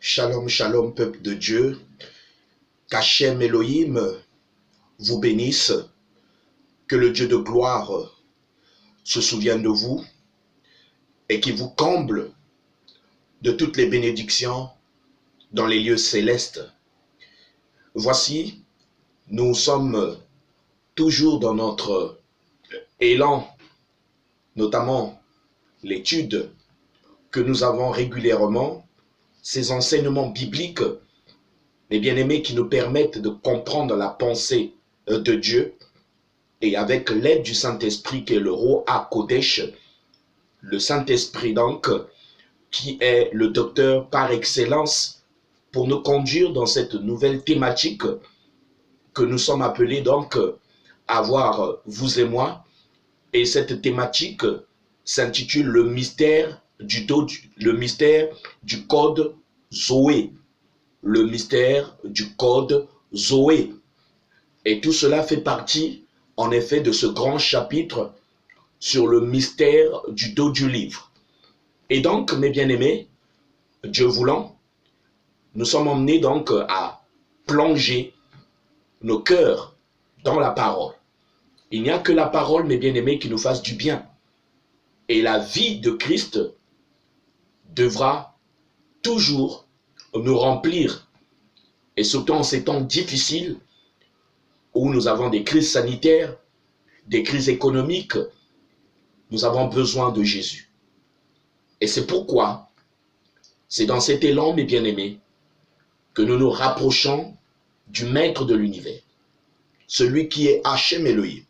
Shalom, shalom, peuple de Dieu. Qu'Hachem Elohim vous bénisse. Que le Dieu de gloire se souvienne de vous et qu'il vous comble de toutes les bénédictions dans les lieux célestes. Voici, nous sommes toujours dans notre élan, notamment l'étude que nous avons régulièrement, ces enseignements bibliques, les bien-aimés, qui nous permettent de comprendre la pensée de Dieu, et avec l'aide du Saint-Esprit qui est le Roha Kodesh, le Saint-Esprit donc, qui est le docteur par excellence pour nous conduire dans cette nouvelle thématique que nous sommes appelés donc à voir, vous et moi. Et cette thématique s'intitule le mystère du code Zoé. Le mystère du code Zoé. Et tout cela fait partie, en effet, de ce grand chapitre sur le mystère du dos du livre. Et donc, mes bien-aimés, Dieu voulant, nous sommes emmenés donc à plonger nos cœurs dans la parole. Il n'y a que la parole, mes bien-aimés, qui nous fasse du bien. Et la vie de Christ devra toujours nous remplir. Et surtout en ces temps difficiles où nous avons des crises sanitaires, des crises économiques, nous avons besoin de Jésus. Et c'est pourquoi, c'est dans cet élan, mes bien-aimés, que nous nous rapprochons du Maître de l'univers, celui qui est Hachem Elohim,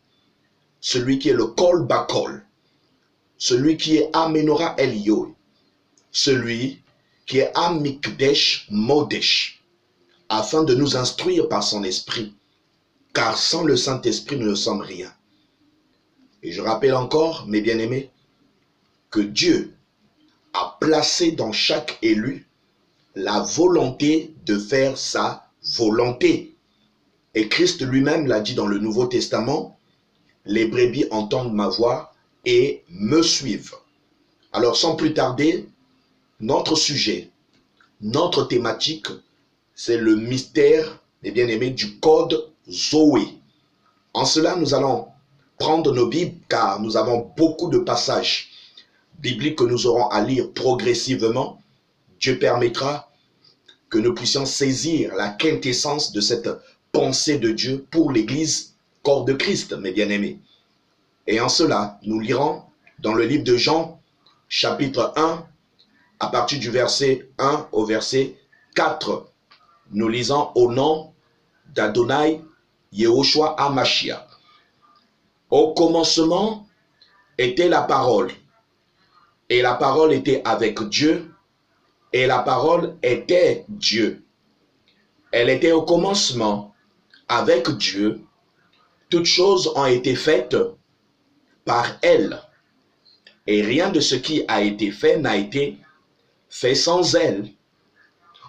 celui qui est le Kol Bakol, celui qui est Amenora Elioy, celui qui est Amikdesh Modesh, afin de nous instruire par son esprit, car sans le Saint-Esprit, nous ne sommes rien. Et je rappelle encore, mes bien-aimés, que Dieu a placé dans chaque élu la volonté de faire sa volonté. Et Christ lui-même l'a dit dans le Nouveau Testament, les brebis entendent ma voix et me suivent. Alors sans plus tarder, notre sujet, notre thématique, c'est le mystère, mes bien-aimés, du code Zoé. En cela, nous allons prendre nos Bibles, car nous avons beaucoup de passages bibliques que nous aurons à lire progressivement. Dieu permettra que nous puissions saisir la quintessence de cette pensée de Dieu pour l'Église, corps de Christ, mes bien-aimés. Et en cela, nous lirons dans le livre de Jean, chapitre 1, à partir du verset 1 au verset 4. Nous lisons au nom d'Adonai Yehoshua HaMashiach. Au commencement était la parole, et la parole était avec Dieu, et la parole était Dieu. Elle était au commencement avec Dieu. Toutes choses ont été faites par elle, et rien de ce qui a été fait n'a été fait sans elle.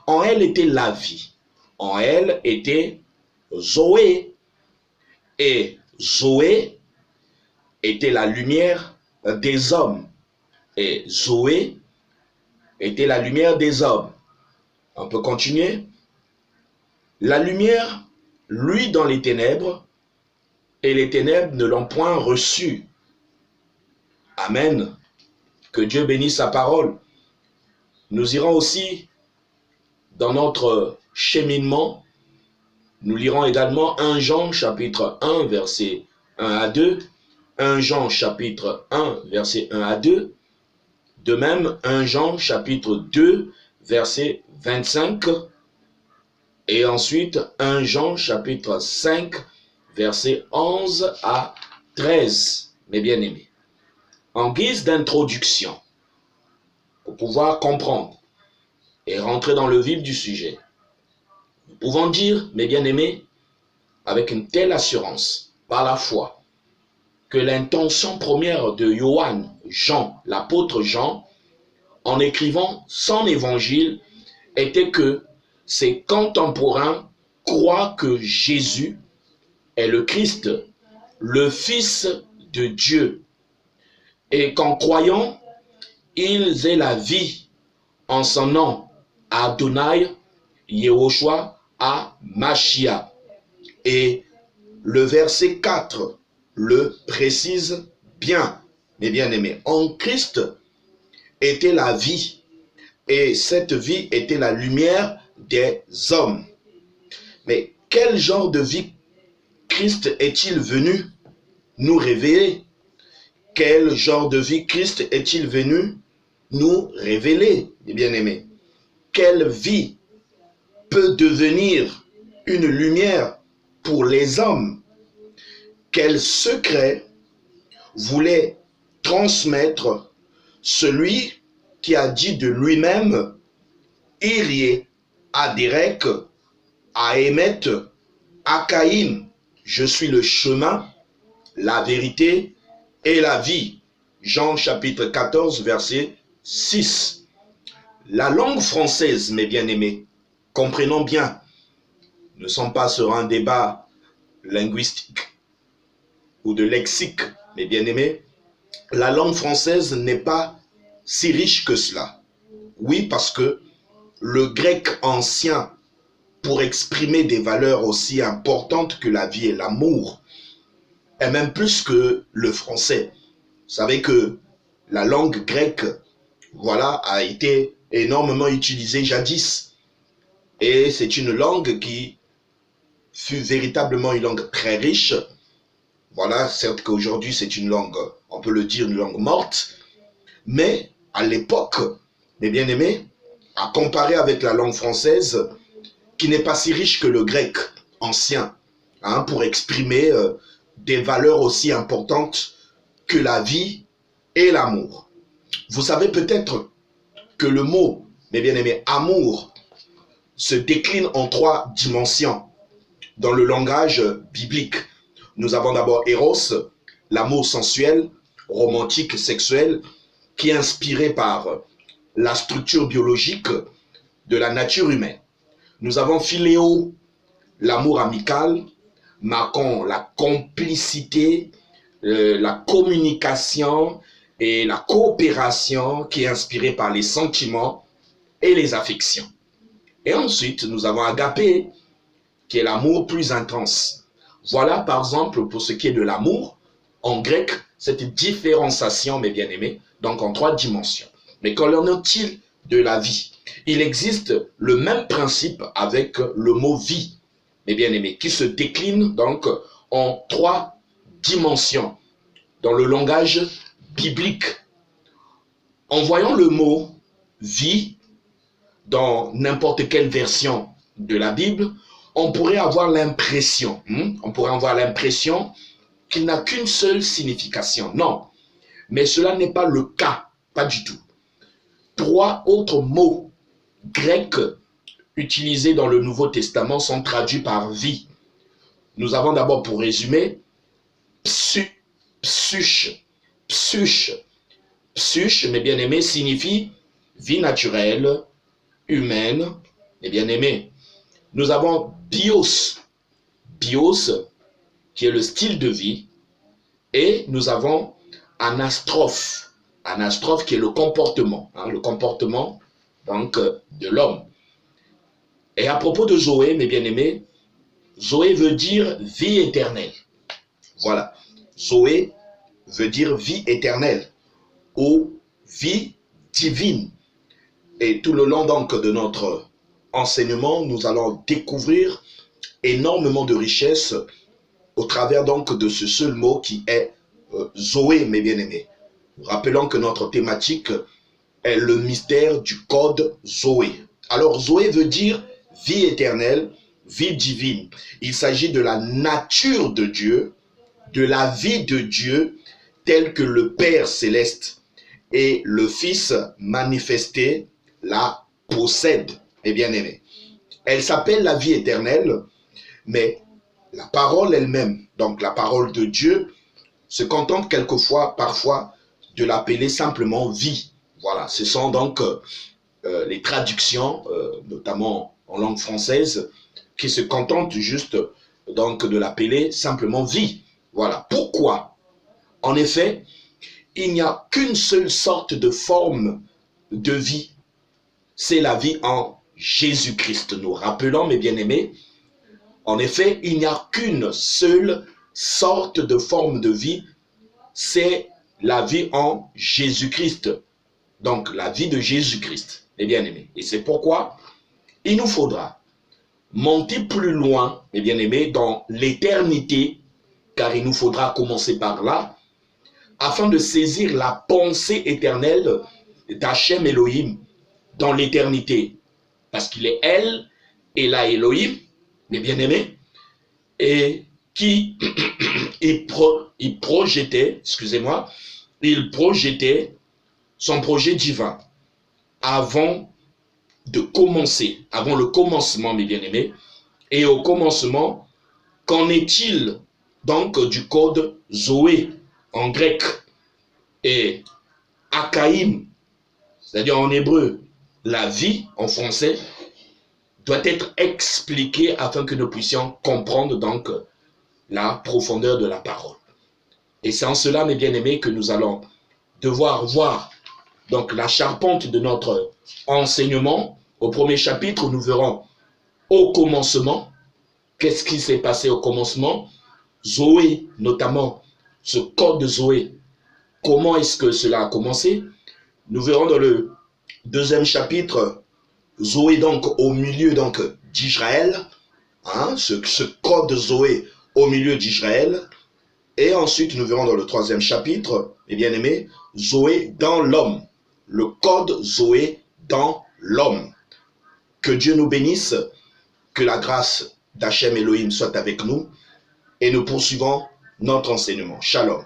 En elle était la vie, en elle était Zoé, et Zoé était la lumière des hommes, et Zoé était la lumière des hommes. On peut continuer. La lumière, lui, dans les ténèbres, et les ténèbres ne l'ont point reçue. Amen. Que Dieu bénisse sa parole. Nous irons aussi dans notre cheminement. Nous lirons également 1 Jean chapitre 1 verset 1 à 2. 1 Jean chapitre 1 verset 1 à 2. De même 1 Jean chapitre 2 verset 25. Et ensuite 1 Jean chapitre 5 verset 11 à 13. Mes bien-aimés. En guise d'introduction, pour pouvoir comprendre et rentrer dans le vif du sujet, nous pouvons dire, mes bien-aimés, avec une telle assurance, par la foi, que l'intention première de Jean, l'apôtre Jean, en écrivant son évangile, était que ses contemporains croient que Jésus est le Christ, le Fils de Dieu, et qu'en croyant, ils aient la vie en son nom, Adonai, Yehoshua, HaMashiach. Et le verset 4 le précise bien, mes bien-aimés. En Christ était la vie, et cette vie était la lumière des hommes. Mais quel genre de vie Christ est-il venu nous révéler? Quel genre de vie Christ est-il venu nous révéler, mes bien-aimés? Quelle vie peut devenir une lumière pour les hommes? Quel secret voulait transmettre celui qui a dit de lui-même « Irie, Aderek, Aemet, Akaïm, je suis le chemin, la vérité et la vie. » Jean chapitre 14, verset 6. La langue française, mes bien-aimés, comprenons bien, ne sont pas sur un débat linguistique ou de lexique, mes bien-aimés. La langue française n'est pas si riche que cela. Oui, parce que le grec ancien, pour exprimer des valeurs aussi importantes que la vie et l'amour, et même plus que le français. Vous savez que la langue grecque, voilà, a été énormément utilisée jadis. Et c'est une langue qui fut véritablement une langue très riche. Voilà, certes qu'aujourd'hui c'est une langue, on peut le dire, une langue morte. Mais à l'époque, mes bien-aimés, à comparer avec la langue française, qui n'est pas si riche que le grec ancien, hein, pour exprimer des valeurs aussi importantes que la vie et l'amour. Vous savez peut-être que le mot, mes bien-aimés, amour, se décline en 3 dimensions dans le langage biblique. Nous avons d'abord Eros, l'amour sensuel, romantique, sexuel, qui est inspiré par la structure biologique de la nature humaine. Nous avons Philéo, l'amour amical, marquant la complicité, la communication et la coopération qui est inspirée par les sentiments et les affections. Et ensuite, nous avons Agapé, qui est l'amour plus intense. Voilà, par exemple, pour ce qui est de l'amour, en grec, cette différenciation, mes bien-aimés, donc en 3 dimensions. Mais qu'en est-il de la vie? Il existe le même principe avec le mot vie, mes bien-aimés, qui se décline donc en 3 dimensions dans le langage biblique. En voyant le mot vie dans n'importe quelle version de la Bible, on pourrait avoir l'impression, qu'il n'a qu'une seule signification. Non, mais cela n'est pas le cas, pas du tout. 3 autres mots grecs utilisés dans le Nouveau Testament sont traduits par vie. Nous avons d'abord, pour résumer, psuche. Psuche, mes bien-aimés, signifie vie naturelle, humaine, mes bien-aimés. Nous avons bios, qui est le style de vie, et nous avons anastrophe, qui est le comportement, le comportement donc de l'homme. Et à propos de Zoé, mes bien-aimés, Zoé veut dire vie éternelle. Voilà, Zoé veut dire vie éternelle ou vie divine. Et tout le long donc de notre enseignement, nous allons découvrir énormément de richesses au travers donc de ce seul mot qui est Zoé, mes bien-aimés. Rappelons que notre thématique est le mystère du code Zoé. Alors Zoé veut dire vie éternelle, vie divine. Il s'agit de la nature de Dieu, de la vie de Dieu telle que le Père céleste et le Fils manifesté la possède, mes bien-aimés. Elle s'appelle la vie éternelle, mais la parole elle-même, donc la parole de Dieu, se contente quelquefois, parfois, de l'appeler simplement vie. Voilà, ce sont donc les traductions, notamment en langue française, qui se contentent juste donc de l'appeler simplement vie. Voilà, pourquoi? En effet, il n'y a qu'une seule sorte de forme de vie. C'est la vie en Jésus-Christ. Nous rappelons, mes bien-aimés, en effet, il n'y a qu'une seule sorte de forme de vie, c'est la vie en Jésus-Christ. Donc, la vie de Jésus-Christ, mes bien-aimés. Et c'est pourquoi il nous faudra monter plus loin, mes bien-aimés, dans l'éternité, car il nous faudra commencer par là, afin de saisir la pensée éternelle d'Hachem Elohim dans l'éternité. Parce qu'il est El et la Elohim, mes bien-aimés, et qui il projetait son projet divin avant de commencer, avant le commencement, mes bien-aimés. Et au commencement, qu'en est-il donc du code Zoé en grec et Akaïm, c'est-à-dire en hébreu, la vie en français, doit être expliquée afin que nous puissions comprendre donc la profondeur de la parole. Et c'est en cela, mes bien-aimés, que nous allons devoir voir donc la charpente de notre enseignement. Au premier chapitre, nous verrons au commencement, qu'est-ce qui s'est passé au commencement, Zoé, notamment ce code de Zoé, comment est-ce que cela a commencé. Nous verrons dans le deuxième chapitre, Zoé donc au milieu donc d'Israël, ce code de Zoé au milieu d'Israël. Et ensuite, nous verrons dans le troisième chapitre, mes bien-aimés, Zoé dans l'homme, le code Zoé dans l'homme. Que Dieu nous bénisse, que la grâce d'Hachem Elohim soit avec nous, et nous poursuivons notre enseignement. Shalom.